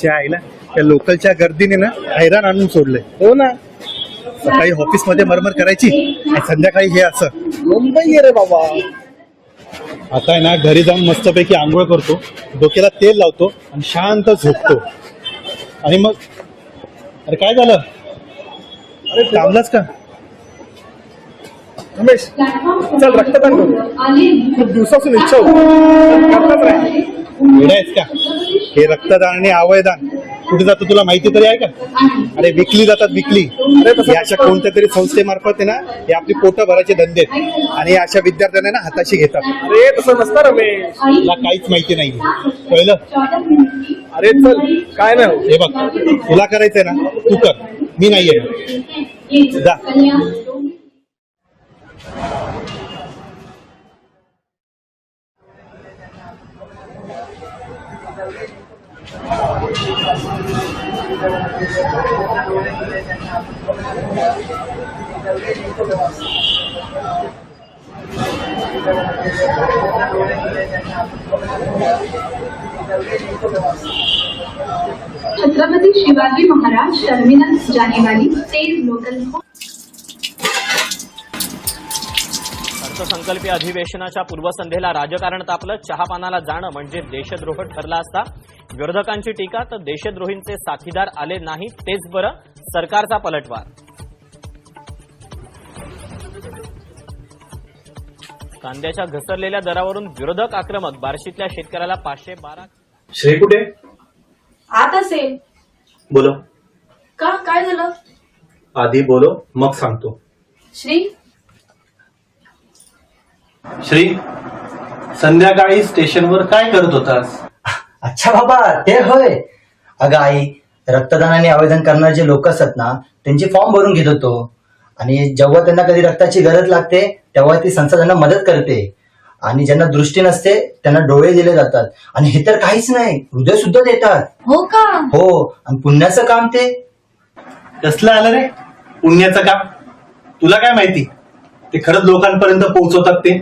त्या आईला त्या लोकलच्या गर्दीने ना हैराण आणून सोडलंय. हो ना, सकाळी ऑफिसमध्ये मरमर करायची आणि संध्याकाळी हे असं. मुंबई रे बाबा. आता आहे ना घरी जाऊन मस्तपैकी आंघोळ करतो, डोक्याला तेल लावतो आणि शांत झोपतो. आणि मग अरे काय झालं? अरे थांबलाच का? रमेश, चल रक्तदान करू. खूप दिवसापासून इच्छा होती, करतच राहील. वेडायच का? हे रक्तदान आणि अवयदान कुठे जातं तुला माहिती तरी आहे का? अरे विकली जातात, विकली. हे अशा कोणत्या तरी संस्थेमार्फत आहे ना हे आपली पोटं भरायचे धंदे आहेत. आणि अशा विद्यार्थ्यांना ना हाताशी घेतात. अरे तसं नसतं रमेश, तुला काहीच माहिती नाही कळलं? अरे चल, काय नाही होत. हे बघ, तुला करायचंय ना तू कर, मी नाही येणार. जा. छत्रपति शिवाजी महाराज टर्मिनस जाने वाली तेज लोकल अर्थसंकल्पीय अधिवेशनाच्या पूर्वसंध्येला राजकारण तापलं. चहापानाला जाणं म्हणजे देशद्रोह ठरला असता. विरोधकांची टीका तर देशद्रोहींचे साथीदार आले नाही तेच बरं, सरकारचा पलटवार. कांद्याच्या घसरलेल्या दरावरून विरोधक आक्रमक. बार्शीतल्या शेतकऱ्याला 512. श्री कुठे? आत असेल. बोलो. का, काय झालं? आधी बोलो मग सांगतो. श्री, श्री, संध्याकाळी स्टेशनवर काय करत होतास? अच्छा बाबा, ते होय. अगं आई, रक्तदान आणि आवेदन करणारे जे लोक असतात ना त्यांचे फॉर्म भरून घेत होतो. आणि जेव्हा त्यांना कधी रक्ताची गरज लागते तेव्हा ती संस्था त्यांना मदत करते. आणि ज्यांना दृष्टी नसते त्यांना डोळे दिले जातात. आणि हे तर काहीच नाही, हृदय सुद्धा देतात. हो का? हो, आणि पुण्याचं काम ते. कसलं आलं रे पुण्याचं काम? तुला काय माहिती ते खरंच लोकांपर्यंत पोहोचवतात ते?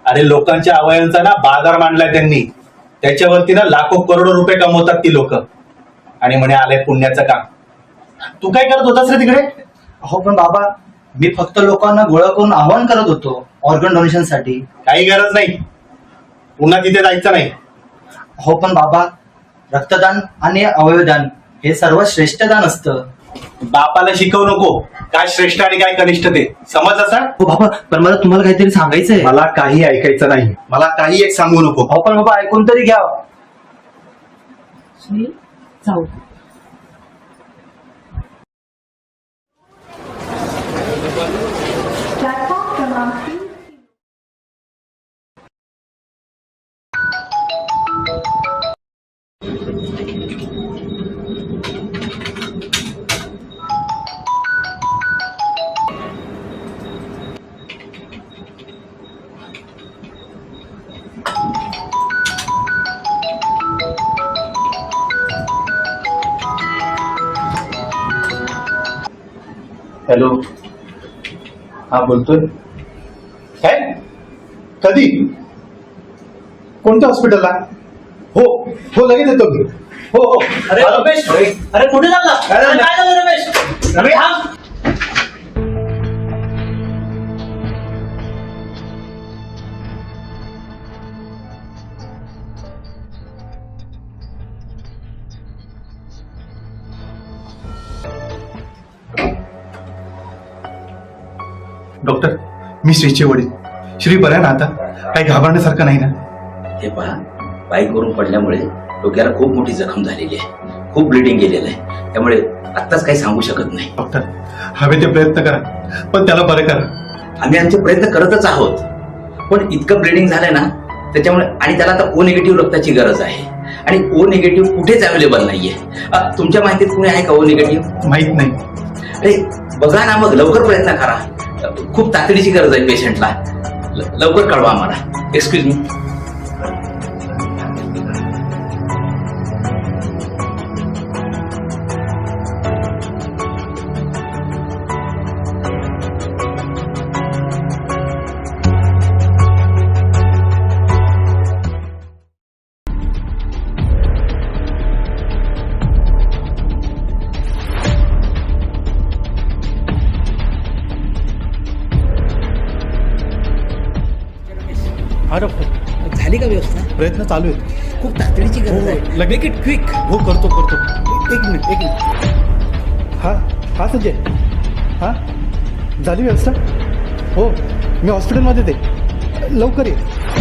अरे लोकांच्या अवयवांचा ना बाजार मांडलाय त्यांनी, त्याच्यावरती ना लाखो करोडो रुपये कमवतात ती लोक. आणि म्हणे आलंय पुण्याचं काम. तू काय करत होतास रे तिकडे? हो पण बाबा, मी फक्त लोकांना गोळा करून आवाहन करत होतो ऑर्गन डोनेशन साठी. काही गरज नाही, पुन्हा तिथे जायचं नाही. हो पण बाबा, रक्तदान आणि अवयवदान हे सर्वात श्रेष्ठ दान असतं. बापाला शिकवू नको काय श्रेष्ठ आणि काय कनिष्ठ ते, समज असा. हो बाबा, पण मला तुम्हाला काहीतरी सांगायचंय. मला काही ऐकायचं नाही, मला काही एक सांगू नको. हो पण बाबा, ऐकून तरी घ्या. श्री, जाऊ. प्लॅटफॉर्म क्रमांक 3. हॅलो, हा बोलतोय. काय? कधी? कोणत्या हॉस्पिटलला? हो हो, लगेच येतो मी. हो हो. अरे रमेश, अरे कुठे चालला? काय झालं? काय झालं रमेश? रमेश, डॉक्टर, मी श्रीचे वडील. श्री बरं आहे ना आता? काही घाबरण्यासारखं नाही ना? हे पहा, बाईकवरून पडल्यामुळे डोक्याला खूप मोठी जखम झालेली आहे, खूप ब्लिडिंग गेलेलं आहे. त्यामुळे आत्ताच काही सांगू शकत नाही. डॉक्टर, हवे ते प्रयत्न करा, पण त्याला बरं करा. आम्ही आमचे प्रयत्न करतच आहोत, पण इतकं ब्लिडिंग झालंय ना त्याच्यामुळे. आणि त्याला आता ओ निगेटिव्ह रक्ताची गरज आहे. आणि ओ निगेटिव्ह कुठेच अवेलेबल नाहीये. तुमच्या माहितीत कुणी आहे का ओ निगेटिव्ह? माहित नाही. अरे बघा ना, मग लवकर प्रयत्न करा. खूप तातडीची गरज आहे पेशंटला. लवकर कळवा आम्हाला. Excuse me. हा डॉक्टर, झाली का व्यवस्था? प्रयत्न चालू आहेत. खूप तातडीची गरज आहे. हो, मेक इट क्विक. हो, करतो. एक मिनिट. हा संजय. हा, झाली व्यवस्था? हो, मी हॉस्पिटलमध्ये ते लवकर ये.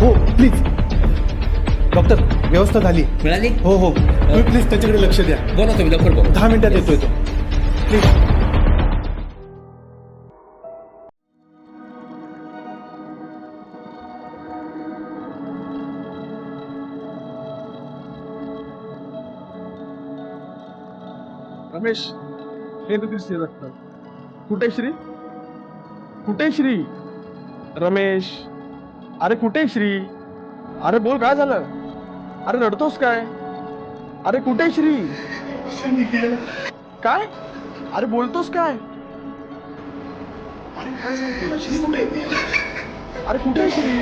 हो प्लीज. डॉक्टर, व्यवस्था झाली. मिळाली? हो, तुम्ही प्लीज त्याच्याकडे लक्ष द्या. बोला तुम्ही लवकर बोला. 10 मिनिटात येतोय तो. प्लीज. रमेश, हे दिसते रक्त. कुठे श्री? कुठे श्री? रमेश, अरे कुठे श्री? अरे बोल, काय झालं? अरे रडतोस काय? अरे कुठे श्री? काय? अरे बोलतोस काय? अरे काय झालं? श्री कुठे? अरे कुठे श्री?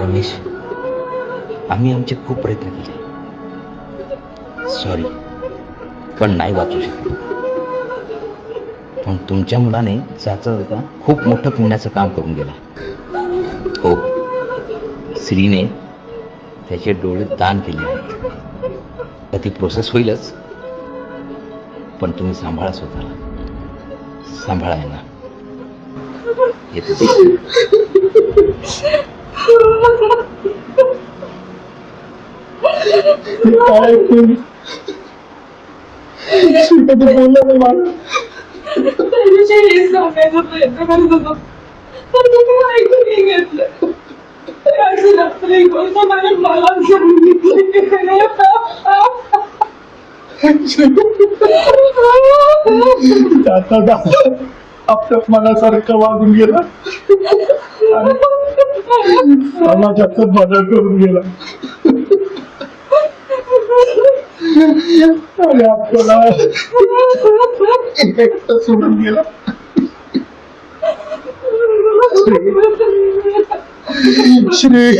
रमेश, आम्ही आमचे खूप प्रयत्न केले. सॉरी, पण नाही वाचू शकलो. पण तुमच्या मुलाने जाता खूप मोठं पुण्याचं काम करून गेला. हो, श्रीने त्याचे डोळे दान केले आहेत. तर ती प्रोसेस होईलच, पण तुम्ही सांभाळा स्वतःला. सांभाळा आहे ना. येतो. काय बोललं नाही मला. सांगायचा प्रयत्न करत होतो, पण तुम्ही ऐकून नाही घेतलं. मला आपल्या मनासारखं वागून गेला, समाजाचं बदल करून गेला आणि आपल्याला एकटं सोडून गेला. श्री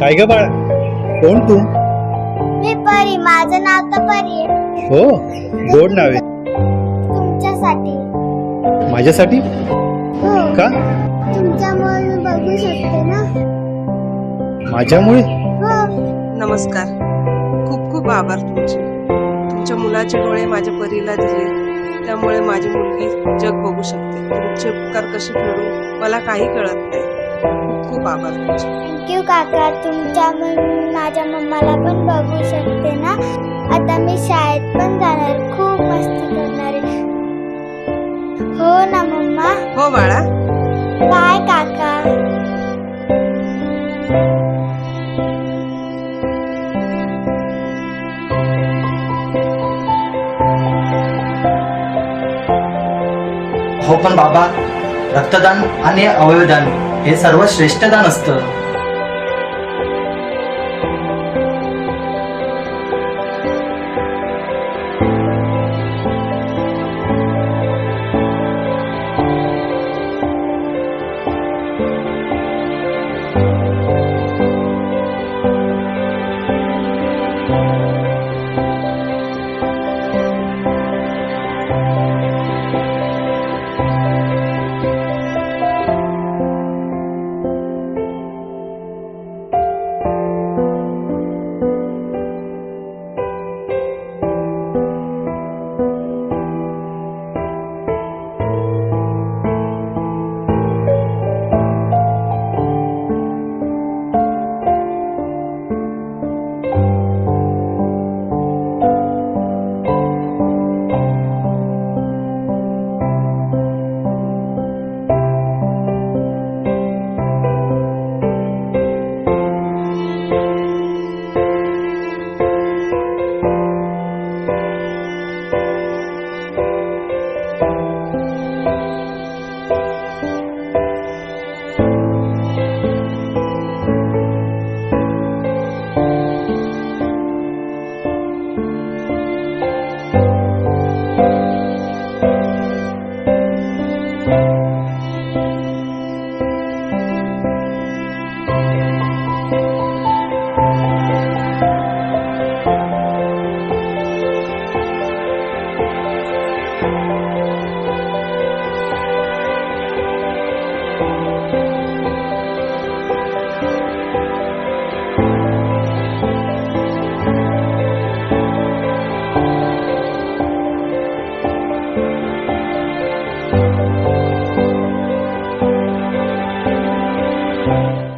काय ग बाळा, कोण तू? मी परी, माझं नाव तर परी आहे. हो, गोड नाव आहे. तुमच्यासाठी. माझ्यासाठी? हो, का? तुमच्यामुळे मी बघू शकते ना. माझ्यामुळे? हो. नमस्कार. खूप खूप आभार तुमचे. तुमच्या मुलाचे डोळे माझ्या परीला दिले, त्यामुळे माझी मुलगी जग बघू शकते. तुमचे उपकार कसे फेडू मला काही कळत नाही. खूप खूप आभार तुमचे. थँक्यू काका. तुमच्यामुळे माझ्या मम्माला पण बघू शकते ना. आता मी शाळेत पण जाणार, खूप मस्ती करणार आहे. हो ना मम्मा? हो बाळा. बाय काका. हो पण बाबा, रक्तदान आणि अवयवदान हे सर्वश्रेष्ठ दान असतं. आहे.